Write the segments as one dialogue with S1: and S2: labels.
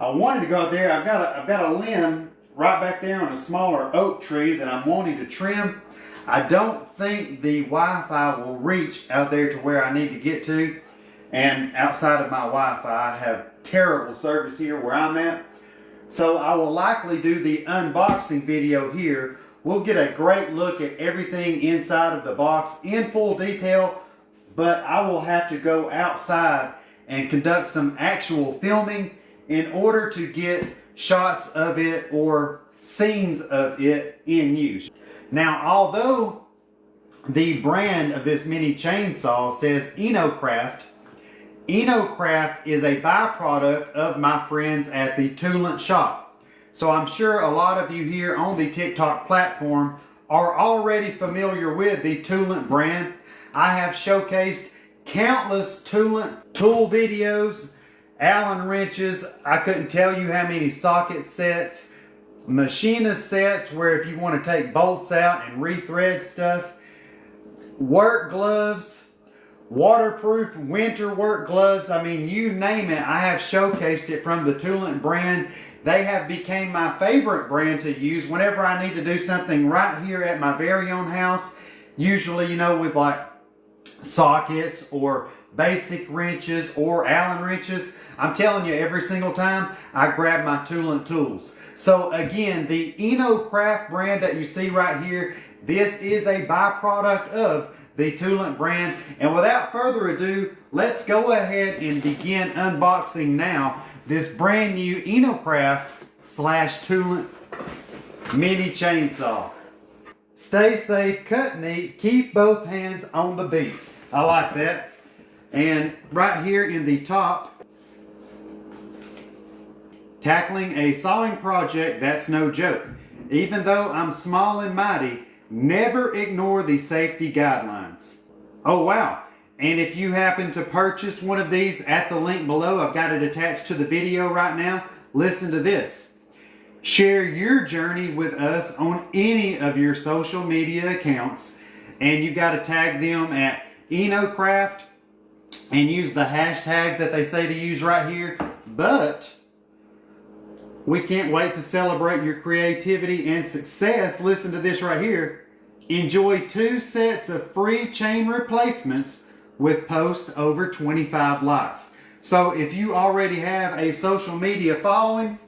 S1: I wanted to go out there. I've got a limb right back there on a smaller oak tree that I'm wanting to trim. I don't think the Wi-Fi will reach out there to where I need to get to. And outside of my Wi-Fi, I have terrible service here where I'm at. So I will likely do the unboxing video here. We'll get a great look at everything inside of the box in full detail, but I will have to go outside and conduct some actual filming in order to get shots of it or scenes of it in use. Now, although the brand of this mini chainsaw says Inokraft, Inokraft is a byproduct of my friends at the Toolant shop. So I'm sure a lot of you here on the TikTok platform are already familiar with the Toolant brand. I have showcased countless Toolant tool videos, Allen wrenches. I couldn't tell you how many socket sets, machinist sets where if you want to take bolts out and rethread stuff, work gloves, waterproof winter work gloves. I mean, you name it, I have showcased it from the Toolant brand. They have become my favorite brand to use whenever I need to do something right here at my very own house. Usually, you know, with like sockets or basic wrenches or Allen wrenches. I'm telling you, every single time I grab my Toolant tools. So again, the Inokraft brand that you see right here, this is a byproduct of the Toolant brand. And without further ado, let's go ahead and begin unboxing now this brand new Inokraft / Toolant mini chainsaw. Stay safe, cut neat, keep both hands on the beat. I like that. And right here in the top, tackling a sawing project that's no joke. Even though I'm small and mighty, never ignore the safety guidelines. Oh wow, and if you happen to purchase one of these at the link below, I've got it attached to the video right now, listen to this. Share your journey with us on any of your social media accounts, and you've got to tag them at Inokraft and use the hashtags that they say to use right here. But we can't wait to celebrate your creativity and success. Listen to this right here. Enjoy 2 sets of free chain replacements with posts over 25 likes. So if you already have a social media following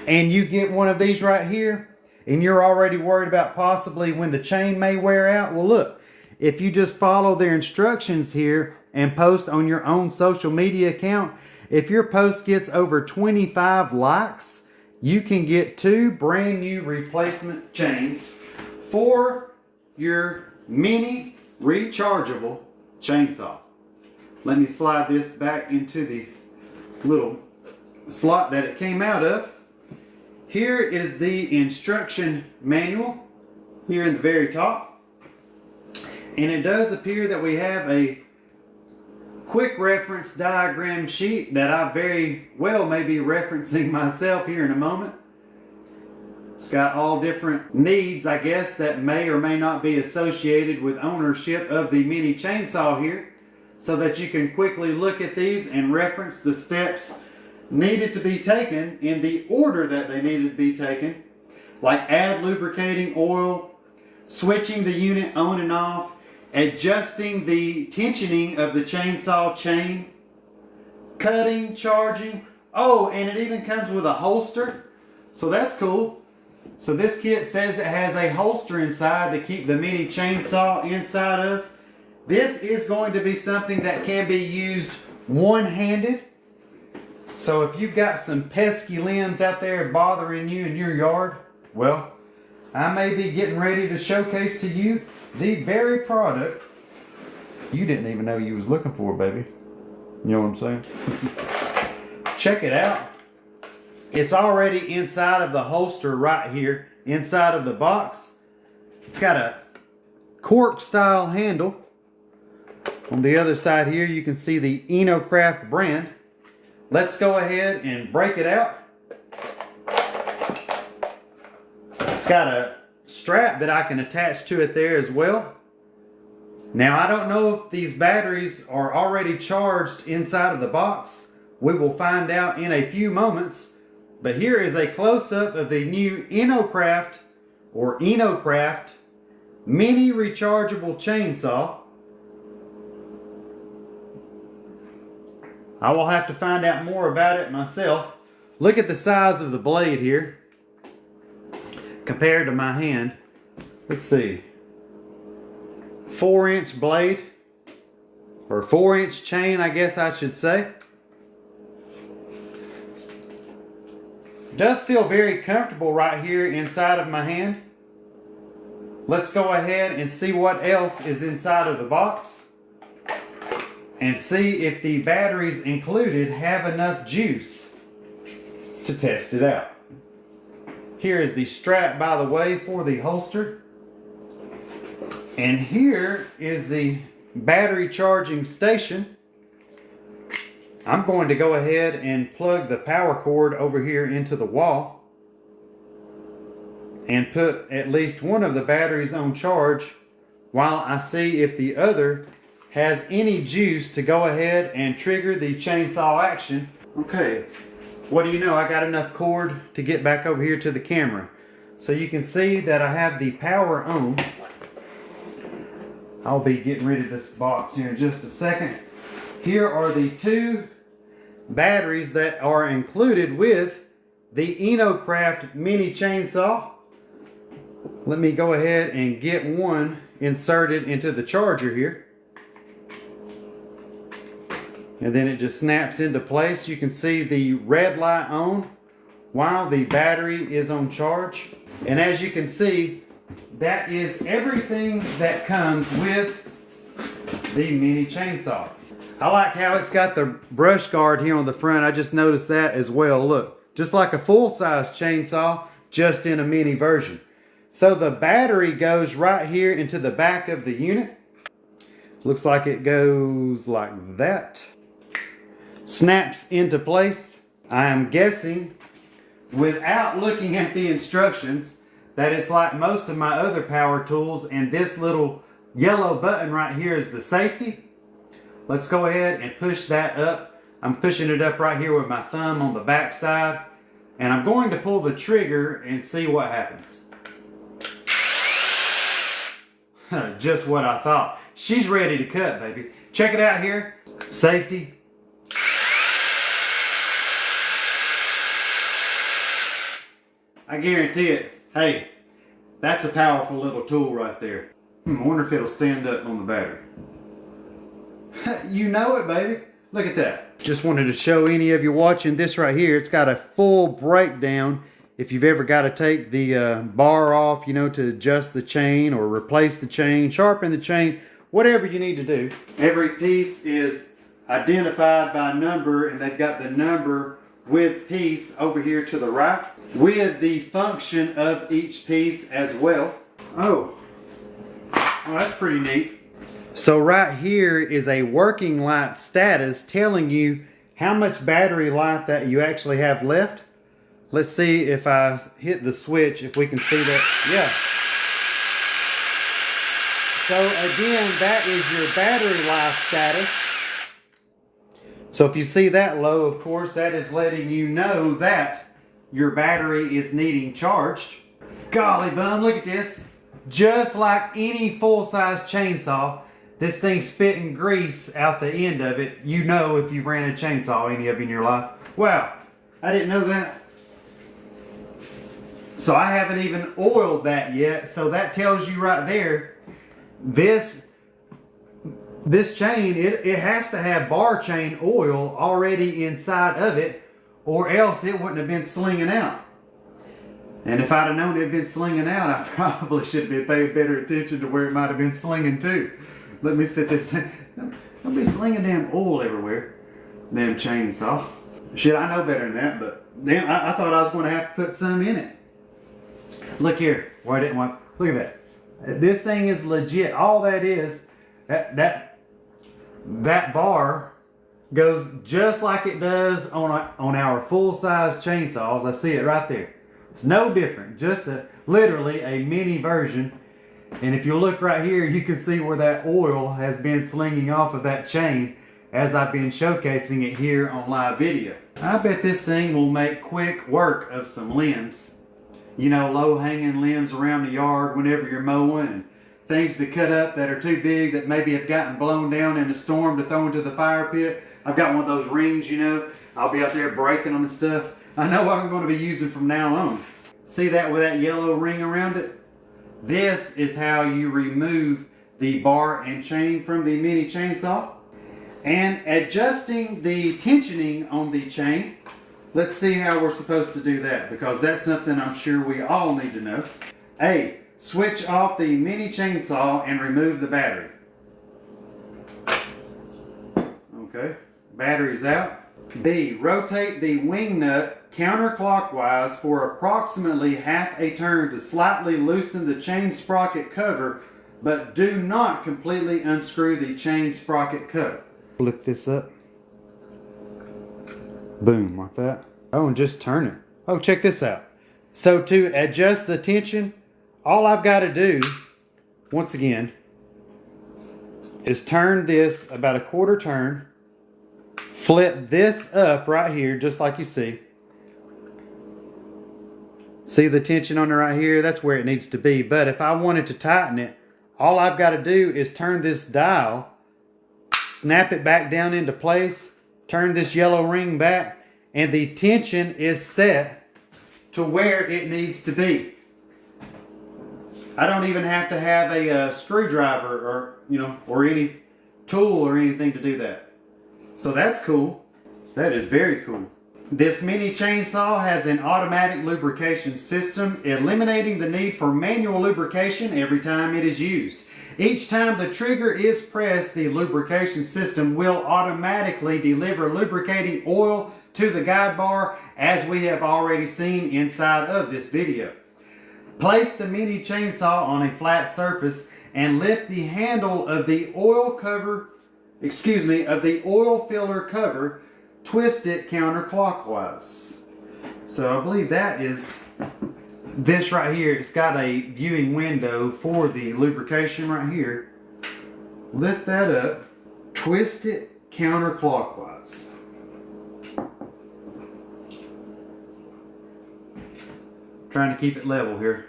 S1: and you get one of these right here and you're already worried about possibly when the chain may wear out, well look, if you just follow their instructions here and post on your own social media account, if your post gets over 25 likes, you can get 2 brand new replacement chains for your mini rechargeable chainsaw. Let me slide this back into the little slot that it came out of. Here is the instruction manual here in the very top. And it does appear that we have a quick reference diagram sheet that I very well may be referencing myself here in a moment. It's got all different needs, I guess, that may or may not be associated with ownership of the mini chainsaw here, so that you can quickly look at these and reference the steps needed to be taken in the order that they needed to be taken, like add lubricating oil, switching the unit on and off, adjusting the tensioning of the chainsaw chain, cutting, charging. Oh, and it even comes with a holster, so that's cool. So this kit says it has a holster inside to keep the mini chainsaw inside of. This is going to be something that can be used one-handed. So if you've got some pesky limbs out there bothering you in your yard, well, I may be getting ready to showcase to you the very product you didn't even know you was looking for, baby. You know what I'm saying? Check it out. It's already inside of the holster right here, inside of the box. It's got a cork style handle. On the other side here, you can see the Inokraft brand. Let's go ahead and break it out. It's got a strap that I can attach to it there as well. Now, I don't know if these batteries are already charged inside of the box We will find out in a few moments, but here is a close-up of the new Inokraft mini rechargeable chainsaw. I will have to find out more about it myself. Look at the size of the blade here compared to my hand. Let's see. 4-inch blade, or 4-inch chain, I guess I should say. Does feel very comfortable right here inside of my hand. Let's go ahead and see what else is inside of the box and see if the batteries included have enough juice to test it out. Here is the strap, by the way, for the holster. And here is the battery charging station. I'm going to go ahead and plug the power cord over here into the wall and put at least one of the batteries on charge while I see if the other has any juice to go ahead and trigger the chainsaw action. Okay, what do you know? I got enough cord to get back over here to the camera. So you can see that I have the power on. I'll be getting rid of this box here in just a second. Here are the 2 batteries that are included with the Inokraft mini chainsaw. Let me go ahead and get one inserted into the charger here. And then it just snaps into place. You can see the red light on while the battery is on charge. And as you can see, that is everything that comes with the mini chainsaw. I like how it's got the brush guard here on the front. I just noticed that as well. Look, just like a full-size chainsaw, just in a mini version. So the battery goes right here into the back of the unit. Looks like it goes like that. Snaps into place. I am guessing, without looking at the instructions, that it's like most of my other power tools, and this little yellow button right here is the safety. Let's go ahead and push that up. I'm pushing it up right here with my thumb on the back side, and I'm going to pull the trigger and see what happens. Just what I thought. She's ready to cut, baby. Check it out here. Safety. I guarantee it. Hey, that's a powerful little tool right there. I wonder if it'll stand up on the battery. You know it, baby. Look at that. Just wanted to show any of you watching this right here. It's got a full breakdown. If you've ever got to take the bar off, you know, to adjust the chain or replace the chain, sharpen the chain, whatever you need to do. Every piece is identified by number, and they've got the number with piece over here to the right, with the function of each piece as well. Oh, that's pretty neat. So right here is a working light status telling you how much battery life that you actually have left. Let's see if I hit the switch, if we can see that. Yeah. So again, that is your battery life status. So if you see that low, of course, that is letting you know that your battery is needing charged. Golly bum, look at this. Just like any full-size chainsaw, this thing's spitting grease out the end of it. You know if you've ran a chainsaw any of you in your life. Wow, I didn't know that. So I haven't even oiled that yet. So that tells you right there, this chain, it has to have bar chain oil already inside of it, or else it wouldn't have been slinging out. And if I'd have known it had been slinging out, I probably should have paid better attention to where it might have been slinging too. Let me set this thing. Don't be slinging damn oil everywhere. Damn chainsaw. Shit, I know better than that, but damn, I thought I was going to have to put some in it. Look here. Why didn't I? Look at that. This thing is legit. All that is, that bar goes just like it does on our full-size chainsaws. I see it right there. It's no different. Just literally a mini version. And if you look right here, you can see where that oil has been slinging off of that chain. as I've been showcasing it here on live video. I bet this thing will make quick work of some limbs. You know, low hanging limbs around the yard whenever you're mowing, and things to cut up that are too big that maybe have gotten blown down in a storm to throw into the fire pit. I've got one of those rings, you know. I'll be out there breaking them and stuff. I know what I'm going to be using from now on. See that with that yellow ring around it? This is how you remove the bar and chain from the mini chainsaw. And adjusting the tensioning on the chain, let's see how we're supposed to do that, because that's something I'm sure we all need to know. A, switch off the mini chainsaw and remove the battery. Okay, battery's out. B, rotate the wing nut counterclockwise for approximately half a turn to slightly loosen the chain sprocket cover, but do not completely unscrew the chain sprocket cover. Flip this up. Boom, like that. Oh, and just turn it. Oh, check this out. So to adjust the tension, all I've got to do, once again, is turn this about a quarter turn, flip this up right here, just like you see. See the tension on it right here? That's where it needs to be. But if I wanted to tighten it, all I've got to do is turn this dial, snap it back down into place, turn this yellow ring back, and the tension is set to where it needs to be. I don't even have to have a screwdriver or, you know, or any tool or anything to do that. So that's cool. That is very cool. This mini chainsaw has an automatic lubrication system, eliminating the need for manual lubrication every time it is used. Each time the trigger is pressed, the lubrication system will automatically deliver lubricating oil to the guide bar, as we have already seen inside of this video. Place the mini chainsaw on a flat surface and lift the handle of the oil filler cover. Twist it counterclockwise. So I believe that is this right here. It's got a viewing window for the lubrication right here. Lift that up, twist it counterclockwise. Trying to keep it level here.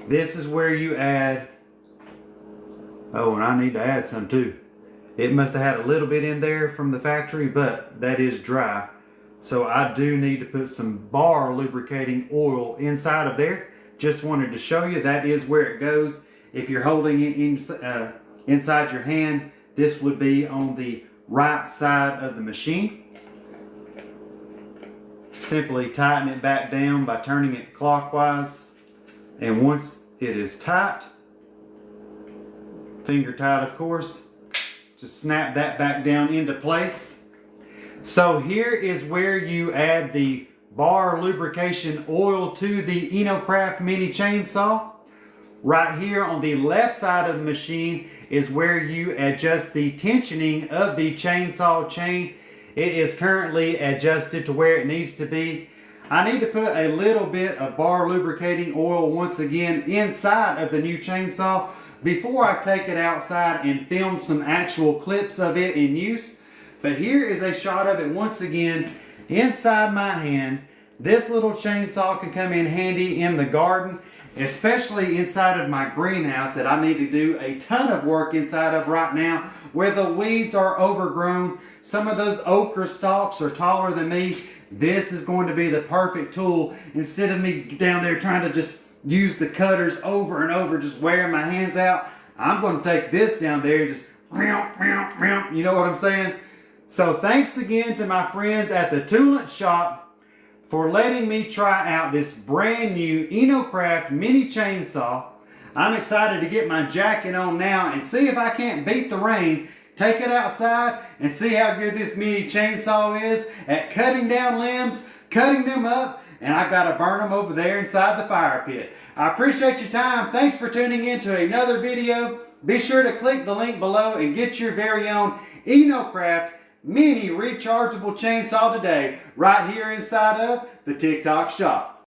S1: This is where you add, oh, and I need to add some too. It must have had a little bit in there from the factory, but that is dry. So I do need to put some bar lubricating oil inside of there. Just wanted to show you that is where it goes. If you're holding it inside your hand, this would be on the right side of the machine. Simply tighten it back down by turning it clockwise. And once it is tight, finger tight of course, just snap that back down into place. So here is where you add the bar lubrication oil to the Inokraft mini chainsaw. Right here on the left side of the machine is where you adjust the tensioning of the chainsaw chain. It is currently adjusted to where it needs to be. I need to put a little bit of bar lubricating oil once again inside of the new chainsaw before I take it outside and film some actual clips of it in use. But here is a shot of it once again inside my hand. This little chainsaw can come in handy in the garden, especially inside of my greenhouse that I need to do a ton of work inside of right now, where the weeds are overgrown. Some of those okra stalks are taller than me. This is going to be the perfect tool. Instead of me down there trying to just use the cutters over and over, just wearing my hands out, I'm going to take this down there and just, you know what I'm saying? So thanks again to my friends at the Toolant shop for letting me try out this brand new Inokraft mini chainsaw. I'm excited to get my jacket on now and see if I can't beat the rain, take it outside and see how good this mini chainsaw is at cutting down limbs, cutting them up, and I've got to burn them over there inside the fire pit. I appreciate your time. Thanks for tuning in to another video. Be sure to click the link below and get your very own Inokraft mini rechargeable chainsaw today, right here inside of the TikTok shop.